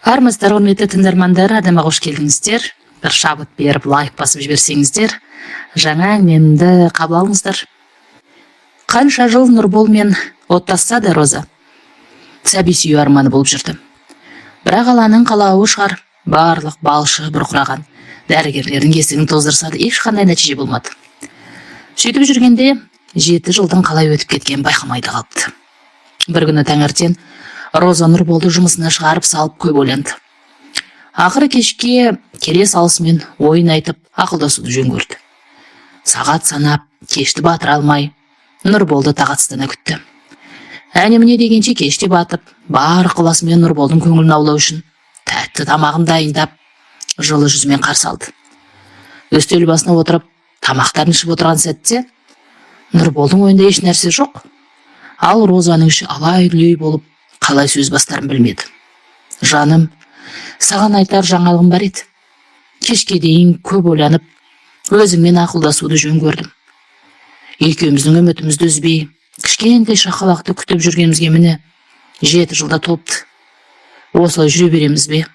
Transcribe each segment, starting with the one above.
Армысыздар, құрметті тыңдармандар, адама қош келдіңіздер. Бір шабыт беріп, лайк басып жіберсеңіздер, жаңа әңгімемді қабыл алыңыздар. Қанша жыл Нұрболмен оттасса да Роза сәби сүю арманы болып жүрді. Бірақ Алланың қалауы шығар, барлық балшы бұрқыраған дәрігерлердің есігін тоздырса да ешқандай нәтиже болмады. Сөйтіп жүргенде 7 жылдың қалай өтіп кеткенін байқамай да қалыпты. Бір күні таңертең Роза Нұрболды жұмысына шығарып салып көп ойланды. Ақыры кешке келе салысымен ойын айтып, ақылдасуды жөн көрді. Сағат санап, кешті батыра алмай, Нұрболды тағатсыздана күтті. Әне міне дегенше кеште батып, бар ықыласымен Нұрболдың көңілін аулау үшін тәтті тамағын дайындап, жылы жүзімен қарсы алды. Үстел басына отырып, тамақтарын ішіп отырған сәтте, Нұрболдың ойында еш нәрсе жоқ. Ал Розаның іші алай-дүлей болып, қалай сөз бастарын білмеді. Жаным, саған айтар жаңалығым бар еді. Кешке дейін көп ойланып, өзіңмен ақылдасуды жөн көрдім. Екеуміздің үмітімізді үзбей, кішкентай шақалақты күтіп жүргенімізге міне 7 жылда толыпты. Осылай жүре береміз бе?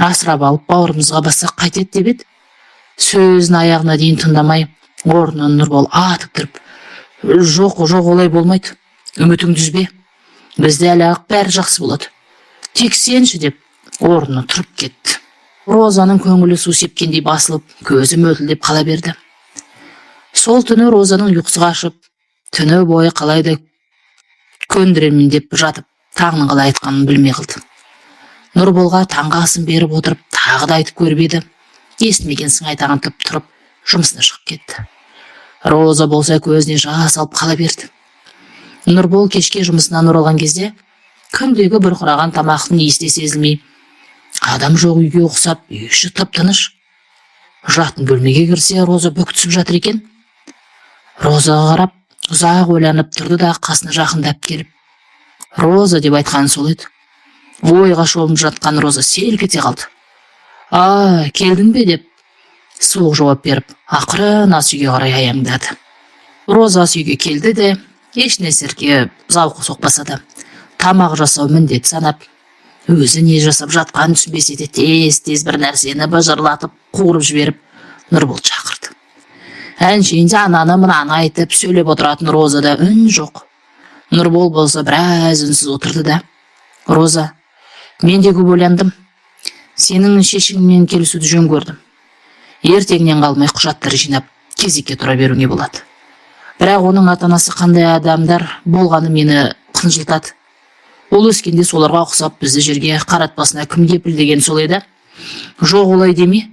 Асырап алып бауырымызға бассақ қайтеді деп еді. Сөзін аяғына дейін тыңдамай, орнынан Нұрбол атып тұрып, жоқ олай болмайды. Үмітіңді үзбе. Бізде әлі ақ бәрі жақсы болады. Тек сенші деп орнынан тұрып кетті. Розаның көңілі су сепкендей басылып, көзі мөлтілдеп қала берді. Сол түні Розаның ұйқысы қашып, түні бойы қалайда көндіремін деп жатып, таңның қалай айтқанын білмей қалды. Нұрболға таңғы асын беріп отырып, тағы да айтып көріп еді. Естімеген сыңай тып тұрып, жұмысына шығып кетті. Роза болса көзіне жас алып қала берді. Нұрбол кешке жұмысынан оралған кезде, күндегі бұрқыраған тамақтың иісі де сезілмей, адам жоқ үйге ұқсап, үй іші тып-тыныш. Жатын бөлмеге кірсе, Роза бүк түсіп жатыр екен. Розаға қарап, ұзақ ойланып тұрды да қасына жақындап келіп, Роза деп айтқаны сол еді. Ойға шомып жатқан Роза селк ете қалды. Келдің бе деп суық жауап беріп, ақырын ас үйге қарай аяңдады. Роза ас үйге келді де, еш нәрсеге зауқы соқпаса да, тамақ жасау міндет санап, өзі не жасап жатқанын түсінбесе де тез бір нәрсені бажырлатып, қуырып жіберіп, Нұрбол шақырды. Әншейінде ананы мынаны айтып сөйлеп отыратын Розада үн жоқ. Нұрбол болса біраз үнсіз отырды да, Роза, мен де көп ойландым. Сенің шешіміңмен келісуді жөн көрдім. Ертеңнен қалмай құжаттар жинап, кезекке тұра беруге болады. Бірақ оның ата-анасы қандай адамдар болғаны мені қынжылтады. Ол өскенде соларға ұқсап бізді жерге қаратпасына кім кепіл деген сол еді. Жоқ олай деме.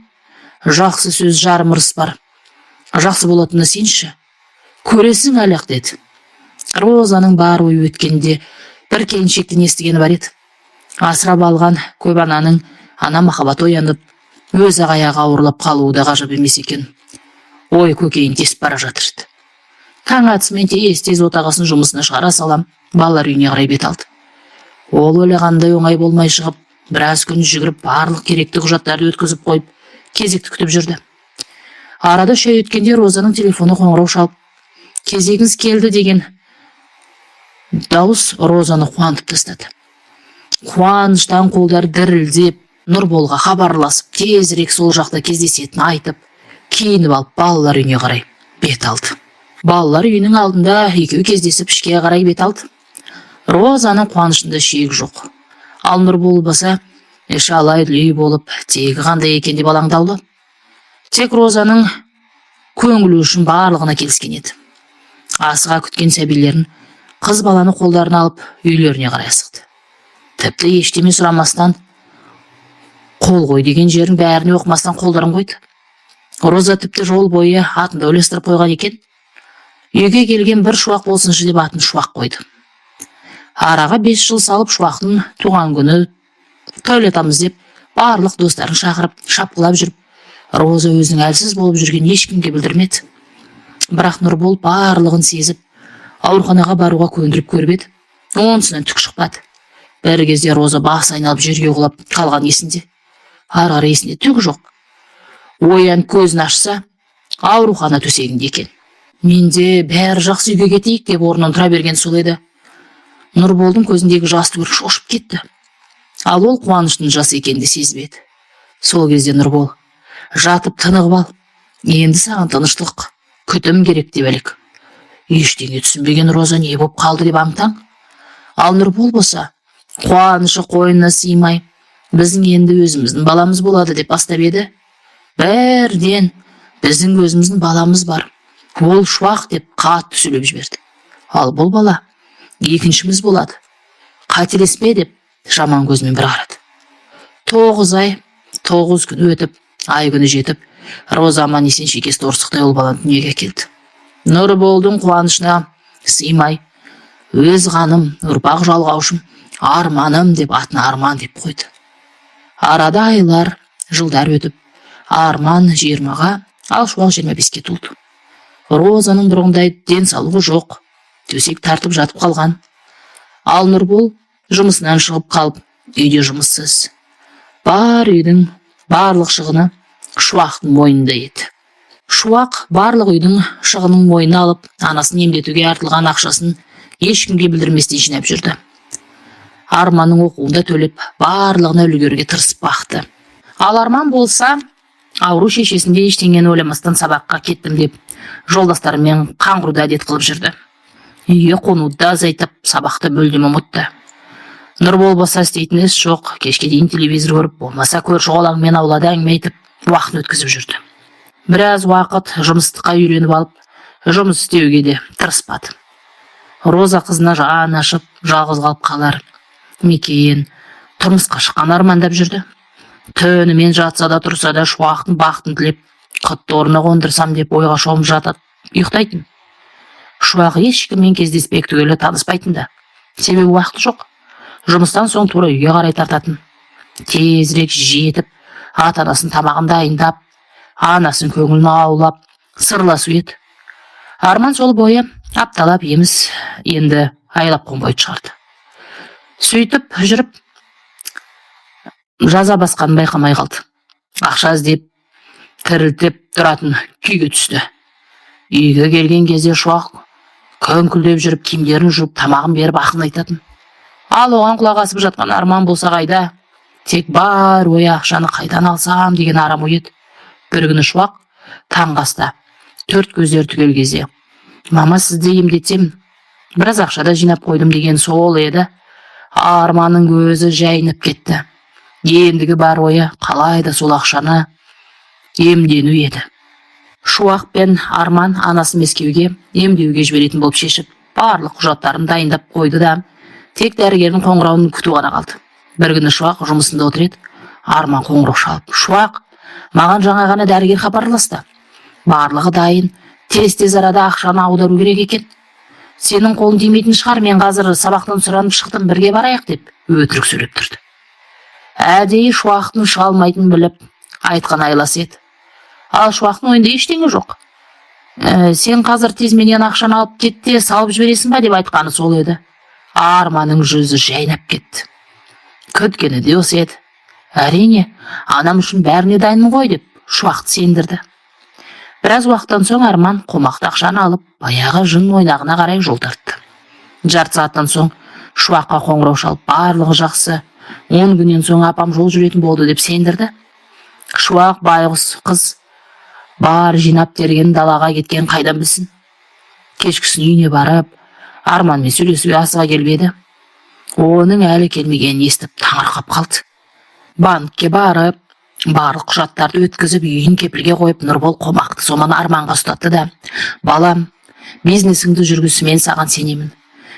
Жақсы сөз жарым ырыс бар. Жақсы болатыны сенші. Көресің әлі-ақ деді. Розаның бар ой өткенде бір келіншектен естігені бар еді. Асырап алған көп ананың ана махаббаты оянып, өзі аяғы ауырлап қалуы да ғажап емес екен. Ой көкейін тесіп бара жатырды. Таң атысымен тез отағасын жұмысына шығара салам, балалар үйіне қарай бет алды. Ол ойлағандай оңай болмай шығып, біраз күн жүгіріп барлық керекті құжаттарды өткізіп қойып, кезекті күтіп жүрді. Арада шай өткенде Розаның телефоны қоңырау шалып, кезегіңіз келді деген дауыс Розаны қуантып тастады. Қуаныштан қолдары дірілдеп, Нұрболға хабарласып, тезірек сол жақта кездесетінін айтып, киініп алып балалар үйіне қарай бет алды. Балалар үйінің алдында екеуі кездесіп ішке қарай бет алды. Розаның қуанышында шек жоқ. Ал Нұрбол болса, іші алай-дүлей болып, тегі қандай екен деп алаңдаулы. Тек Розаның көңілі үшін барлығына келіскен еді. Асыға күткен сәбилерін, қыз баланы қолдарына алып, үйлеріне қарай асықты. Тіпті ештеме сұрамастан, қол қой деген жерін бәріне оқымастан қолдарын қойды. Роза тіпті жол бойы атында ойластырып қойған екен. Үйге келген бір шуақ болсыншы деп атын Шуақ қойды. Араға 5 жыл салып Шуақтың туған күні тойлатамыз деп барлық достарын шақырып, шапқылап жүріп, Роза өзінің әлсіз болып жүрген ешкімге білдірмеді. Бірақ Нұрбол барлығын сезіп, ауруханаға баруға көндіріп көріп еді. Онсынан түк шықпады. Бір кезде Роза бас айналып жерге құлап қалған есінде. Ары есінде түк жоқ. Оян көзін ашса, аурухана төсегінде екен. Менде бәрі жақсы үйге кетейік деп орнынан тұра берген сол еді. Нұрболдың көзіндегі жасты көріп шошып кетті. Ал ол қуаныштың жас екенді сезбеді. Сол кезде Нұрбол: жатып тынығып ал, енді саған тыныштық, күтім керек деп әлек. Ештеңе түсінбеген Роза не боп қалды деп аң-таң. Ал Нұрбол болса, қуанышы қойнына сыймай, біздің енді өзіміздің баламыз болады деп бастап еді. Бірден біздің өзіміздің баламыз бар, ол Шуақ деп қатты сөйлеп жіберді. Ал бұл бала екіншіміз болады, қателеспе деп жаман көзімен бір қарады. 9 ай, 9 күн өтіп, ай күні жетіп, Роза аман есен шекесі торсықтай ол баланы дүниеге әкелді. Нұрболдың қуанышына сыймай, өз қаным, ұрпақ жалғаушым, арманым деп атына Арман деп қойды. Арада айлар, жылдар өтіп, Арман 20-ға, ал Шуақ 25-ке толды. Розаның бұрынғыдай денсаулығы жоқ, төсек тартып жатып қалған. Ал Нұрбол жұмысынан шығып қалып, үйде жұмыссыз. Бар үйдің барлық шығыны Шуақтың мойнында еді. Шуақ барлық үйдің шығынын мойнына алып, анасын емдетуге артылған ақшасын ешкімге білдірместен жинап жүрді. Арманның оқуында төлеп, барлығына үлгеруге тырысып бақты. Ал Арман болса, ауру шешесінде ештеңені ойламастан сабаққа кеттім деп, жолдастарымен қаңғыруды әдет қылып жүрді. Үйге қонуды да азайтып, сабақты мүлдем ұмытты. Нұрбол болса істейтін іс жоқ, кешке дейін телевизор көріп, болмаса көрші қолаңмен аулада әңгіме айтып, уақытын өткізіп жүрді. Біраз уақыт жұмыстыққа үйреніп алып, жұмыс істеуге де тырыспады. Роза қызына жан ашып, жалғыз қалып қалар мекен, тұрмысқа шыққан армандап жүрді. Түнімен жатса да тұрса да Шуақтың бақытын тілеп, құтты орнына қондырсам деп ойға шомып жатып ұйықтайтын. Шуақ ешкіммен кездеспек түгелі таныспайтын да, себебі уақыты жоқ. Жұмыстан соң тура үйге қарай тартатын. Тезірек жетіп, ата-анасын тамағын дайындап, анасын көңілін аулап, сырласу еді. Арман сол бойы апталап еміс, енді айлап қонбайды шығарды. Сөйтіп жүріп, жаза басқанын байқамай қалды. Ақша іздеп, тірілтіп тұратын күйге түсті. Үйге келген кезде Шуақ көңкілдеп жүріп, киімдерін жуып, тамағын беріп ақын айтатын. Ал оған құлақ асып жатқан Арман болса қайда? Тек бар ойы ақшаны қайдан алсам деген арам ой еді. Бір күні Шуақ таңғы аста, 4 көздері түгел кезде: мама, сізді емдетсем, біраз ақшада жинап қойдым деген сол еді. Арманның көзі жайнап кетті. Ендігі бар ойы қалайда сол ақшаны емдену еді. Шуақ пен Арман анасын Мәскеуге емдеуге жіберетін болып шешіп, барлық құжаттарын дайындап қойды да, тек дәрігердің қоңырауын күту ғана қалды. Бір күні Шуақ жұмысында отыр еді. Арман қоңырау шалып: Шуақ, маған жаңа ғана дәрігер хабарласты. Барлығы дайын, тез арада ақшаны аудару керек екен. Сенің қолың тимейтін шығар, мен қазір сабақтан сұранып шықтым, бірге барайық деп өтірік сөйлеп тұрды. Әдейі Шуақтың шыға алмайтынын біліп, айтқан айласы еді. Ал Шуақтың ойында ештеңе жоқ. Сен қазір тез менен ақшаны алып кетте, салып жібересің ба деп айтқаны сол еді. Арманның жүзі жайнап кетті. Күткені де осы еді. Әрине, анам үшін бәріне дайынмын ғой деп Шуақты сендірді. Біраз уақыттан соң Арман қомақты ақшаны алып, баяғы жын ойнағына қарай жол тартты. Жарты сағаттан соң Шуаққа қоңырау шалып, барлығы жақсы, 10 күннен соң апам жол жүретін болды деп сендірді. Шуақ байғұс қыз бар жинап терген далаға кеткен қайдан білсін. Кешкісін үйіне барып, Арманмен сөйлесуге асыға келбеді. Оның әлі келмегенін естіп таңырқап қалды. Банкке барып, барлық құжаттарды өткізіп, үйін кепілге қойып, Нұрбол қомақты соманы Арманға ұстатты да: балам, бизнесіңді жүргізі, мен саған сенемін.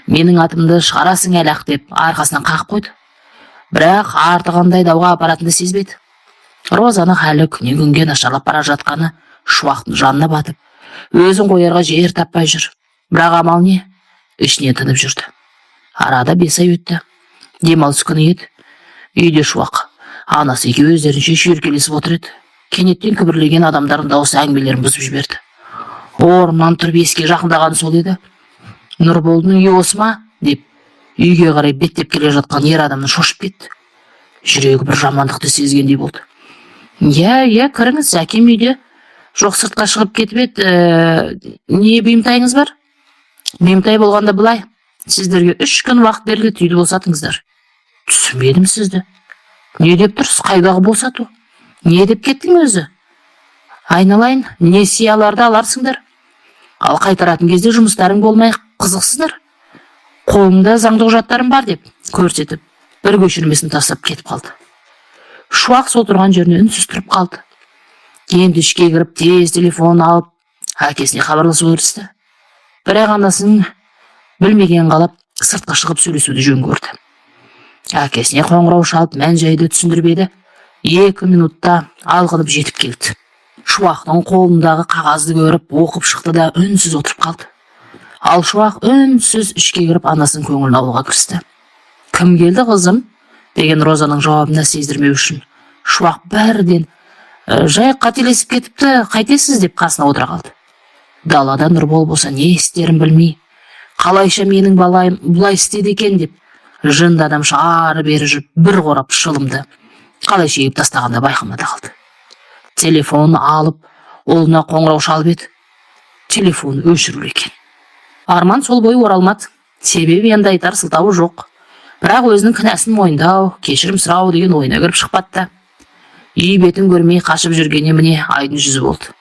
Менің атымды шығарасың әлі-ақ деп арқасынан қағып қойды. Бірақ артығандай дауға апаратынды сезбеді. Розаны халі күннен күнге нашарлап бара жатқаны Шуақтың жанына батып, өзін қоярға жер таппай жүр. Бірақ амал не? Ішіне тынып жүрді. Арада 5 ай өтті. Демалыс күні еді. Үйде Шуақ анасы екеуі өздерінше шүйіркелесіп отыр еді. Кенеттен күбірлеген адамдардың дауысы әңгімелерін бұзып жіберді. Орнынан тұрып есікке жақындаған сол еді. Нұрболдың үйі осы ма деп үйге қарай беттеп келе жатқан ер адамның шошып кетті. Жүрегі бір жамандықты сезгендей болды. Иә, кіріңіз, әкем үйде. Жоқ, сыртқа шығып кетіп еді. Не бұйымтайыңыз бар? Бұйымтай болғанда былай: сіздерге 3 күн уақыт беріледі, үйді босатыңыздар. Түсінбедім сізді. Не деп тұрсыз, қайдағы босату? Не деп кеттің өзі? Айналайын, несияларды аларсыңдар. Ал қайтаратын кезде жұмыстарың болмай қызықсыздар. Қолымда заңды құжаттарым бар деп көрсетіп, бір көшірмесін тастап кетіп қалды. Шуақ сол тұрған жеріне үнсіз тұрып қалды. Енді ішке кіріп, тез телефон алып, әкесіне хабарласуға кірісті. Бірақ анасын білмеген қалап, сыртқа шығып сөйлесуді жөн көрді. Әкесіне қоңырау шалып, мән-жайды түсіндіріп еді, 2 минутта алғынып жетіп келді. Шуақтың қолындағы қағазды көріп, оқып шықты да үнсіз отырып қалды. Ал Шуақ үнсіз ішке кіріп, анасын көңілін алуға кірісті. Кім келді, қызым? Деген Розаның жауабына сездірмеу үшін Шуақ бәрден жай қателесіп кетіпті, қайтесіз деп қасына отыра қалды. Далада Нұрбол болса не істерін білмей, қалайша менің балайым бұлай істеді екен деп, жынды адамша ары-бері жүріп, бір қорап шылымды қалай шегіп тастағанда байқамада қалды. Телефон алып, ұлына қоңырау шалып еді. Телефон өшірулі екен. Арман сол бойы оралмады. Себебі енді айтар сылтауы жоқ. Бірақ өзінің кінәсін мойындау, кешірім сұрау деген ойына кіріп шықпады. Үй бетін көрмей қашып жүргеніне міне айдың жүзі болды.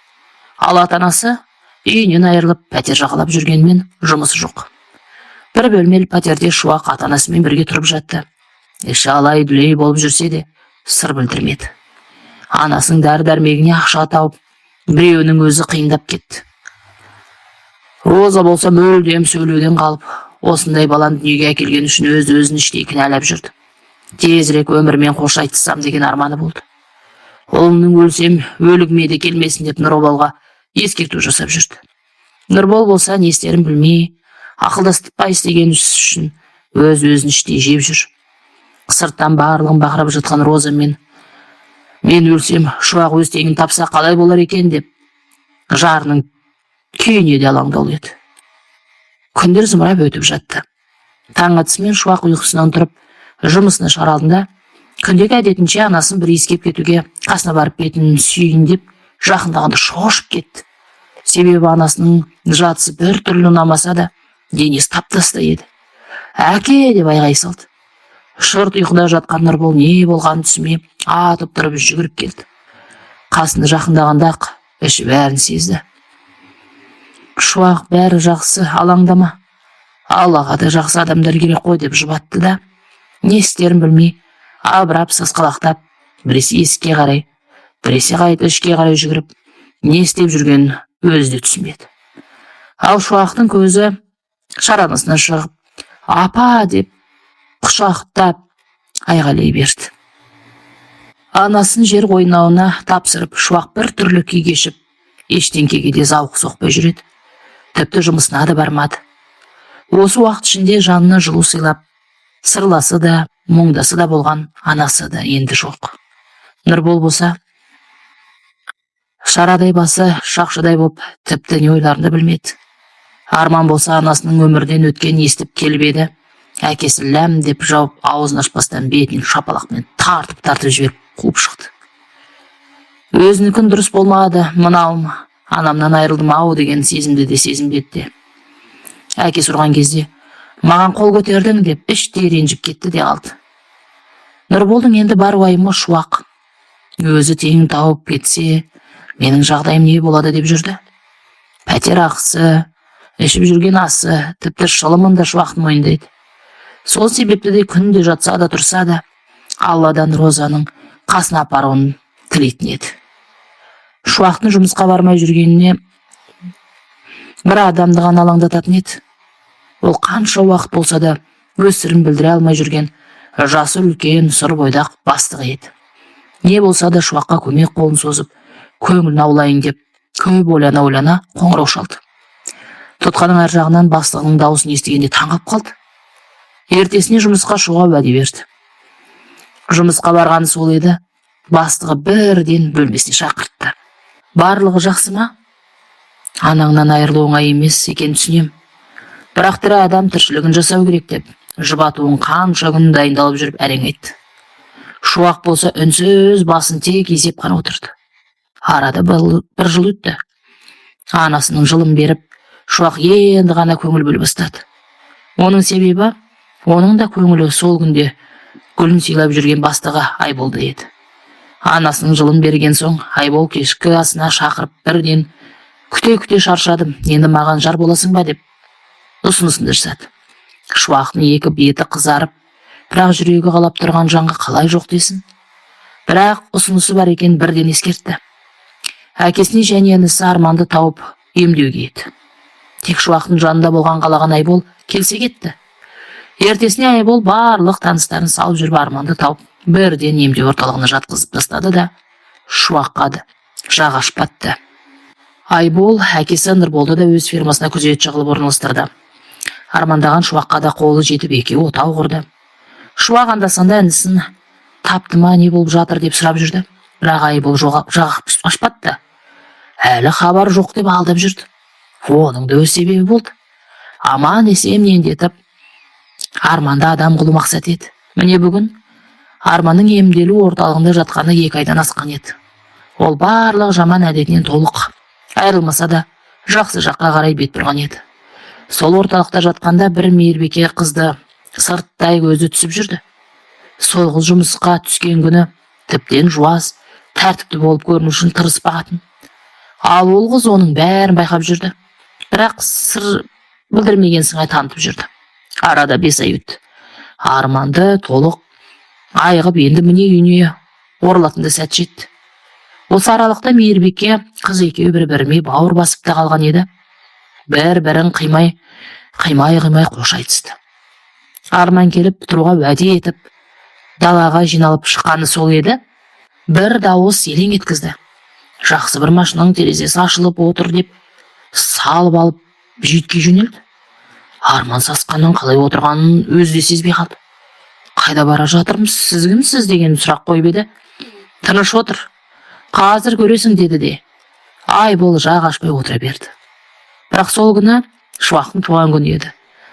Ал ата-анасы үйінен айырылып, пәтер жағалап жүргенмен жұмысы жоқ. Бір бөлмелі пәтерде Шуақ ата-анасымен бірге тұрып жатты. Іші алай-дүлей болып жүрсе де, сыр білдірмеді. Анасының дәрі-дәрмегіне ақша тауып, біреуінің өзі қиындап кетті. Роза болса мүлдем сөйлеуден қалып, осындай баланы дүниеге әкелген үшін өз-өзін іштей кінәлап жүрді. Тезірек өмірмен қош айтыссам деген арманы болды. Ұлының өлсем, өлігіме де келмесін деп Нұрболға ескерту жасап жүрді. Нұрбол болса не істерін білмей, ақылдастықпай істеген үшін өз-өзін іштей жеп жүр. Сырттан барлығын бақырап жатқан Роза мен өлсем, Шуақ өз теңін тапса қалай болар екен деп, жарының күйіне де алаңдаулы еді. Күндер зымырап өтіп жатты. Таң атысымен Шуақ ұйқысынан тұрып, жұмысына шығар алдында, күндегі әдетінше анасын бір иіскеп кетуге, қасына барып бетін сүйейін деп, жақындағанда шошып кетті. Себебі анасының жатысы бір түрлі ұнамаса да, денесі тап-таста еді. Әке деп айғай салды. Шырт ұйқыда жатқан Нұрбол не болғанын түсінбей, атып тұрып жүгіріп келді. Қасына жақындағанда-ақ іші бәрін сезді. Шуақ бәрі жақсы, алаңдама. Аллаға да жақсы адамдар керек қой деп жұбатты да, не істерін білмей, абырап сасқалақтап, біресе есікке қарай, біресе қайта ішке қарай жүгіріп, не істеп жүргенін өзі де түсінбеді. Ал Шуақтың көзі шаранасынан шығып, апа деп құшақтап айғайлай берді. Анасын жер қойнауына тапсырып, Шуақ бір түрлі күй кешіп, ештеңкеге де зауқы соқпай жүреді. Тіпті жұмысына да бармады. Осы уақыт ішінде жанына жылу сыйлап, сырласы да, мұңдасы да болған анасы да енді жоқ. Нұрбол болса, шарадай басы шақшадай боп, тіпті не ойларында білмеді. Арман болса анасының өмірден өткен естіп келіп еді, әкесі ләм деп жауып, аузын ашпастан бетінен шапалақпен тартып жіберіп қуып шықты. Өзінікін дұрыс болмады, мынауым анамнан айырылдым ау деген сезімді де сезінбеді. Әкесі ұрған кезде маған қол көтердің деп іштей ренжіп кетті де алды. Нұрболдың енді бар уайымы Шуақ. Өзі теңін тауып кетсе, менің жағдайым не болады деп жүрді. Пәтер ақысы, ішіп жүрген асы, тіпті шылымын да Шуақтың мойындайды. Сол себепті де күнде жатса да тұрса да, Алладан Розаның қасына апаруын тілейтін еді. Шуақтың жұмысқа бармай жүргеніне бір адамды ғана алаңдататын еді. Ол қанша уақыт болса да өз сырын білдіре алмай жүрген жасы үлкен сұр бойдақ бастығы еді. Не болса да Шуаққа көмек қолын созып, көңілін аулайын деп, көп ойлана қоңырау шалды. Тұтқаның ар жағынан бастығының дауысын естігенде таңғалып қалды. Ертесіне жұмысқа шығуға уәде берді. Жұмысқа барғаны сол еді, бастығы бірден бөлмесіне шақыртты. Барлығы жақсы ма? Анаңнан айырылу оңай емес екен түсінем. Бірақ тірі адам тіршілігін жасау керек деп, жұбатуын қанша күн дайындалып жүріп әрең айтты. Шуақ болса үнсіз басын тек изеп қана отырды. Арада бір жыл өтті. Анасының жылын беріп, Шуақ енді ғана көңіл бөле бастады. Оның себебі, оның да көңілі сол күнде гүлін сыйлап жүрген бастығы Айболды еді. Анасының жылын берген соң Айбол кешкі асына шақырып бірден күте шаршадым, енді маған жар боласың ба деп ұсынысын жасады. Шуақтың екі беті қызарып, бірақ жүрегі қалап тұрған жанға қалай жоқ десін. Бірақ ұсынысы бар екен бірден ескертті. Әкесіне және інісі Арманды тауып емдеуге еді. Тек Шуақтың жанында болған қалаған Айбол келсе кетті. Ертесіне Айбол барлық таныстарын салып жүріп Арманды тауып бірден емдеу орталығына жатқызып тастады да Шуаққа да жақ ашпатты. Айбол әкесі Нұрболды да өз фермасына күзетші қылып орналастырды. Армандаған Шуаққа да қолы жетіп екеуі отау құрды. Шуақ анда-санда інісін тапты ма, не болып жатыр деп сұрап жүрді. Бірақ Айбол жақ ашпатты. Әлі хабар жоқ деп алдап жүрді. Оның да өз себебі болды. Аман есен ендетіп Арманды адам қылу мақсат еді. Міне бүгін Арманның емделу орталығында жатқаны 2 айдан асқан еді. Ол барлық жаман әдетінен толық айырылмаса да жақсы жаққа қарай бет бұрған еді. Сол орталықта жатқанда бір мейірбике қызды сырттай көзі түсіп жүрді. Сол қыз жұмысқа түскен күні тіптен жуас, тәртіпті болып көріну үшін тырыспағатын. Ал ол қыз оның бәрін байқап жүрді. Бірақ сыр білдірмеген сыңай танытып жүрді. Арада 5 ай өтті. Арманды толық айығып енді міне үйіне оралатындай сәт жетті. Осы аралықта мейірбике қыз екеуі бір-біріне бауыр басып та қалған еді. Бір-бірін қимай қош айтысты. Арман келіп тұруға уәде етіп, далаға жиналып шыққаны сол еді. Бір дауыс елең еткізді. Жақсы бір машинаның терезесі ашылып отыр деп салып алып жүйткей жөнелді. Арман сасқаннан қалай отырғанын өзі де сезбей қалды. Қайда бара жатырмыз, сіз кімсіз деген сұрақ қойып еді. Тыныш отыр, қазір көресің деді де Айбол жақ ашпай отыра берді. Бірақ сол күні Шуақтың туған күні еді.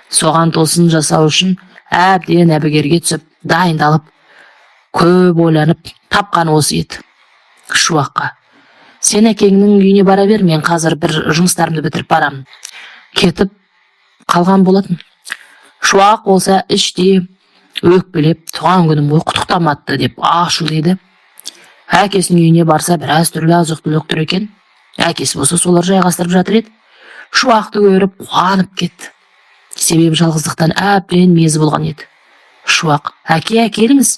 Соған тосын жасау үшін әбден әбігерге түсіп, дайындалып, көп ойланып тапқаны осы еді. Шуаққа: сен әкеңнің үйіне бара бер, мен қазір бір жұмыстарымды бітіріп барамын. Кетіп қалған болатын. Шуақ болса іште өкпелеп, туған күнім ғой, құттықтамады деп ашулы еді. Әкесінің үйіне барса біраз түрлі азық-түлік тұр екен. Әкесі болса солар жайғастырып жатыр еді. Шуақты көріп қуанып кетті. Себебі жалғыздықтан әбден мезі болған еді. Шуақ: әке, келіңіз,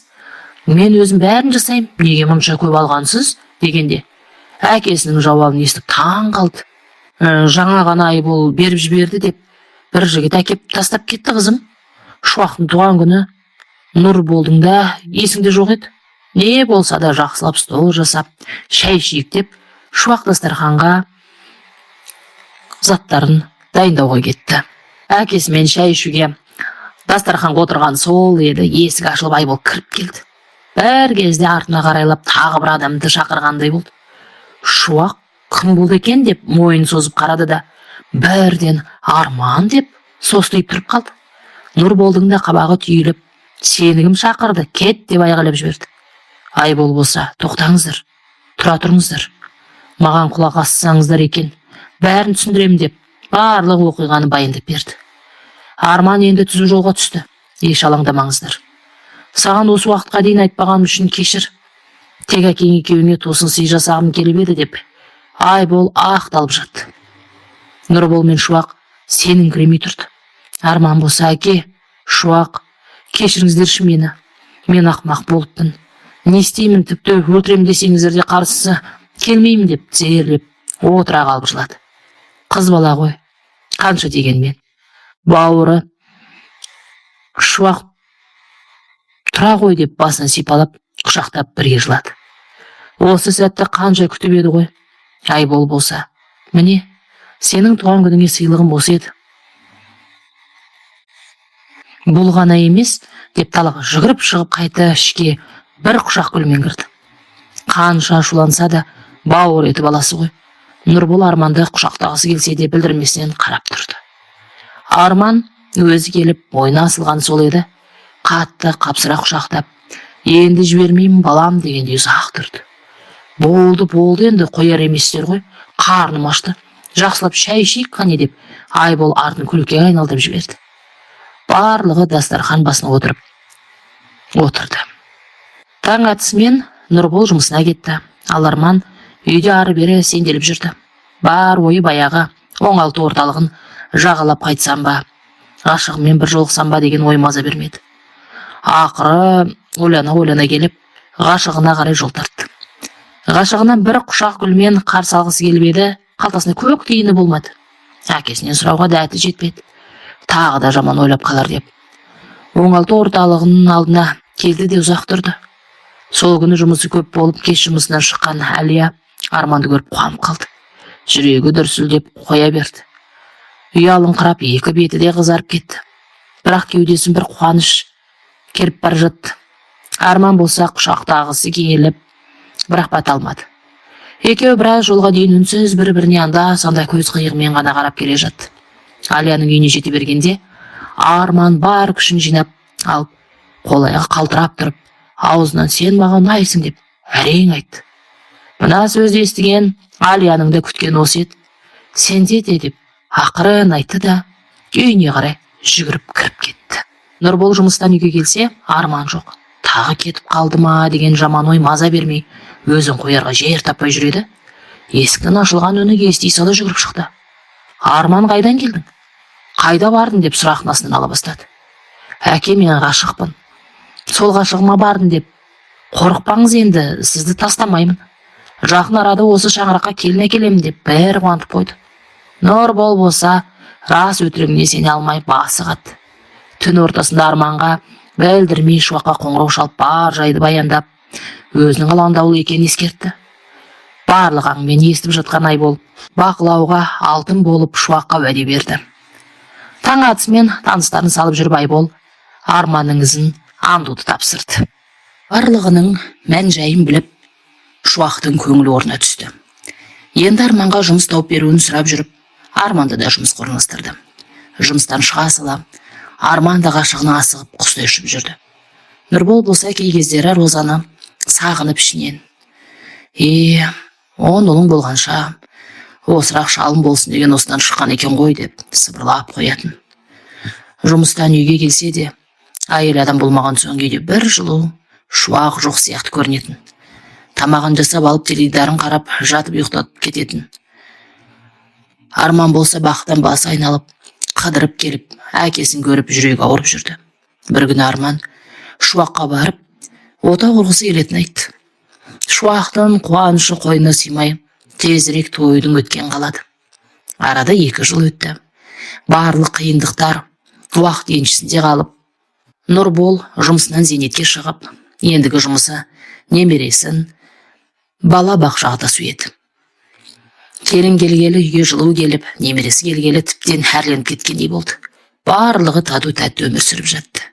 мен өзім бәрін жасаймын, неге мұнша көп алғансыз дегенде әкесінің жауабын естіп таң қалды. Жаңа ғана Айбол беріп жіберді деп бір жігіт әкеп тастап кетті қызым. Шуақтың туған күні Нұрболдың да есіңде жоқ еді. Не болса да жақсылап стол жасап, шай ішейік деп Шуақ дастарханға заттарын дайындауға кетті. Әкесімен шай ішуге дастарханға отырған сол еді, есік ашылып Айбол кіріп келді. Бір кезде артына қарайлап тағы бір адамды шақырғандай болды. Шуақ кім болды екен деп мойын созып қарады да бірден Арман деп состиып тұрып қалды. Нұрболдың да қабағы түйіліп, сені кім шақырды, кет деп айғайлап жіберді. Айбол болса: тоқтаңыздар, тұра тұрыңыздар, маған құлақ ассаңыздар екен, бәрін түсіндіремін деп барлық оқиғаны баяндап берді. Арман енді түзу жолға түсті. Еш алаңдамаңыздар. Саған осы уақытқа дейін айтпағаным үшін кешір. Тек әкең екеуіңе тосын сый жасағым келіп еді деп Айбол ақталып жатты. Нұрбол мен Шуақ сеніңкіремей тұрды. Арман болса: әке, Шуақ, кешіріңіздерші мені. Мен ақымақ болыппын. Не істеймін, тіпті өлтіремін десеңіздер де қарсысы келмеймін деп тізерлеп отыра қалып жылады. Қыз бала ғой, қанша дегенмен. Бауыры Шуақ тұра ғой деп басын сипалап, құшақтап бірге жылады. Осы сәтті қанша күтіп еді ғой. Айбол болса: міне, сенің туған күніңе сыйлығым осы еді. Бұл ғана емес деп талаға жүгіріп шығып қайта ішке бір құшақ гүлмен кірді. Қанша ашуланса да бауыр еті баласы ғой. Нұрбол Арманды құшақтағысы келсе де білдірмесінен қарап тұрды. Арман өзі келіп мойнына асылған сол еді. Қатты қапсыра құшақтап: енді жібермеймін балам дегенде ұзақ тұрды. Болды енді, қояр еместер ғой, қарным ашты, жақсылап шай ішейік қане деп Айбол артын күлкіге айналдырып жіберді. Барлығы дастархан басына отырып отырды. Таң атысымен Нұрбол жұмысына кетті. Ал Арман үйде ары-бері сенделіп жүрді. Бар ойы баяғы оңалту орталығын жағалап қайтсам ба, ғашығыммен бір жолықсам ба деген ой маза бермеді. Ақыры ойлана келіп, ғашығына қарай жол тартты. Ғашығынан бір құшақ гүлмен қарсы алғысы келіп еді, қалтасында көк тиыны болмады. Әкесінен сұрауға дәті жетпеді. Тағы да жаман ойлап қалар деп оңалту орталығының алдына келді де ұзақ тұрды. Сол күні жұмысы көп болып, кеш жұмысынан шыққан Әлия Арманды көріп қуанып қалды. Жүрегі дүрсілдеп қоя берді. Ұялыңқырап, екі беті де қызарып кетті. Бірақ кеудесін бір қуаныш керіп бара жатты. Арман болса құшақтағысы келіп, бірақ бата алмады. Екеуі біраз жолға дейін үнсіз бір-біріне анда-санда көз қиығымен ғана қарап келе жатты. Алияның үйіне жете бергенде Арман бар күшін жинап алып, қол-аяғы қалтырап тұрып, аузынан сен маған ұнайсың деп әрең айтты. Мына сөзді естіген Алияның да күткен осы еді. Сенде де деп ақырын айтты да үйіне қарай жүгіріп кіріп кетті. Нұрбол жұмыстан үйге келсе, Арман жоқ. Тағы кетіп қалды ма деген жаман ой маза бермей, өзін қоярға жер таппай жүреді. Есіктің ашылған үні ести сала жүгіріп шықты. Арман, қайдан келдің? Қайда бардың деп сұрағын астынан ала бастады. Әке, мен ғашықпын. Сол ғашығыма бардың деп қорықпаңыз, енді сізді тастамаймын. Жақын арада осы шаңыраққа келін әкелемін деп бәрі қуантып қойды. Нұрбол болса рас өтірігіне сене алмай басы қатты. Түн ортасында Арманға білдірмей Шуаққа қоңырау шалып бар жайды баяндап, өзінің алаңдаулы екенін ескертті. Барлық әңгімені естіп жатқан Айбол бақылауға алтын болып Шуаққа уәде берді. Таң атысымен таныстарын салып жүріп Айбол Арманның ізін аңдуды тапсырды. Барлығының мән жайын біліп, Шуақтың көңілі орнына түсті. Енді Арманға жұмыс тауып беруін сұрап жүріп, Арманды да жұмысқа орналастырды. Жұмыстан шыға сала Арман да ғашығына асығып құстай ұшып жүрді. Нұрбол болса кей кездері Розаны сағынып ішінен, он ұлың болғанша осырақ шалым болсын деген осыдан шыққан екен ғой деп сыбырлап қоятын. Жұмыстан үйге келсе де, әйел адам болмаған соң үйде бір жылу Шуақ жоқ сияқты көрінетін. Тамағын жасап алып теледидарын қарап жатып ұйықтап кететін. Арман болса бақыттан басы айналып, қыдырып келіп, әкесін көріп жүрегі ауырып жүрді. Бір күні Арман Шуаққа барып, отау құрғысы келетін айтты. Шуақтың қуанышы қойнына сыймай, тезірек тойдың өткен қалады. Арада 2 жыл өтті. Барлық қиындықтар уақыт еншісінде қалып, Нұрбол жұмысынан зейнетке шығып, ендігі жұмысы немересін бала бақшаға тасу еді. Келін келгелі үйге жылу келіп, немересі келгелі тіптен әрленіп кеткендей болды. Барлығы тату тәтті өмір сүріп жатты.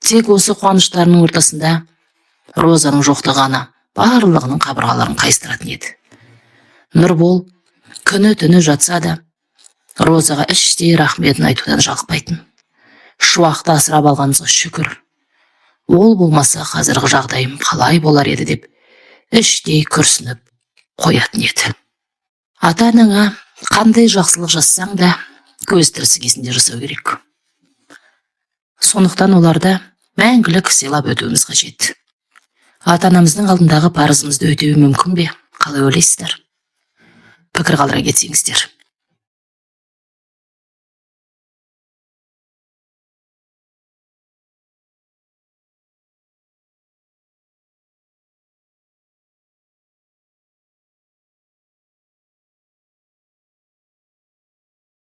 Тек осы қуаныштарының ортасында Розаның жоқтығы ғана барлығының қабырғаларын қайыстыратын еді. Нұрбол күні түні жатса да, Розаға іштей рахметін айтудан жалықпайтын. Шуақты асырап алғаныңызға шүкір. Ол болмаса қазіргі жағдайым қалай болар еді деп іштей күрсініп қоятын еді. Ата-анаңа қандай жақсылық жассаң да көз тірісі кезінде жасау керек. Сондықтан оларды мәңгілік сыйлап өтуіміз қажет. Ата-анамыздың алдындағы парызымызды өтеу мүмкін бе? Қалай ойлайсыздар? Пікір қалдыра кетсеңіздер.